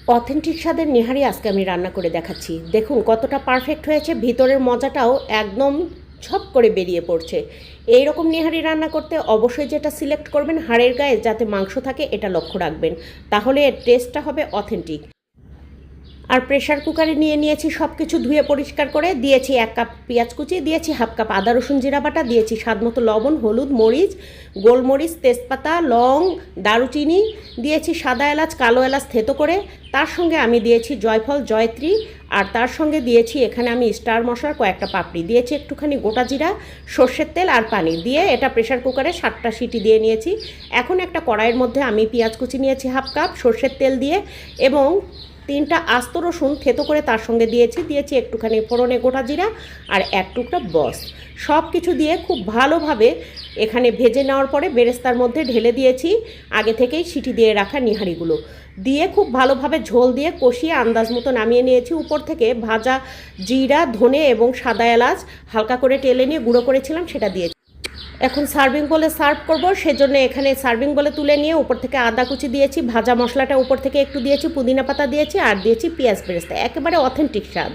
Authentic স্বাদের নেহারি আজকে আমি রান্না করে দেখাচ্ছি। দেখুন কতটা পারফেক্ট হয়েছে, ভিতরের মজাটাও একদম ছপ করে বেরিয়ে পড়ছে। এই রকম নেহারি রান্না করতে অবশ্যই যেটা সিলেক্ট করবেন, হাড়ের গায়ে যাতে মাংস থাকে এটা লক্ষ্য রাখবেন, তাহলে এর টেস্টটা হবে অথেন্টিক। আর প্রেশার কুকারে নিয়ে নিয়েছি সব কিছু ধুয়ে পরিষ্কার করে, দিয়েছি 1 কাপ পেঁয়াজ কুচি, দিয়েছি হাফ কাপ আদা রসুন জিরা বাটা, দিয়েছি স্বাদ মতো লবণ, হলুদ, মরিচ, গোলমরিচ, তেজপাতা, লং, দারুচিনি, দিয়েছি সাদা এলাচ, কালো এলাচ থেতো করে, তার সঙ্গে আমি দিয়েছি জয়ফল, জয়ত্রী, আর তার সঙ্গে দিয়েছি এখানে আমি স্টার মশলার কয়েকটা পাপড়ি, দিয়েছি একটুখানি গোটা জিরা, সর্ষের তেল আর পানি দিয়ে এটা প্রেশার কুকারে 7টা সিটি দিয়ে নিয়েছি। এখন একটা কড়াইয়ের মধ্যে আমি পেঁয়াজ কুচি নিয়েছি হাফ কাপ, সর্ষের তেল দিয়ে এবং 3টা আস্ত রসুন থেতো করে তার সঙ্গে দিয়েছি একটুখানি ফোড়নে গোটা জিরা আর 1 টুকরা বস, সব কিছু দিয়ে খুব ভালোভাবে এখানে ভেজে নেওয়ার পরে বেরেস্তার মধ্যে ঢেলে দিয়েছি আগে থেকেই সিটি দিয়ে রাখা নিহারিগুলো, দিয়ে খুব ভালোভাবে ঝোল দিয়ে কষিয়ে আন্দাজ মতো নামিয়ে নিয়েছি। উপর থেকে ভাজা জিরা, ধনে এবং সাদা এলাচ হালকা করে টেলে নিয়ে গুঁড়ো করেছিলাম সেটা দিয়েছি। এখন সার্ভিং বলে সার্ভ করব, সেজন্য এখানে সার্ভিং বলে তুলে নিয়ে উপর থেকে আদা কুচি দিয়েছি, ভাজা মশলাটা উপর থেকে একটু দিয়েছি, পুদিনা পাতা দিয়েছি আর দিয়েছি পেঁয়াজ বেরেস্তা, একেবারে অথেন্টিক স্বাদ।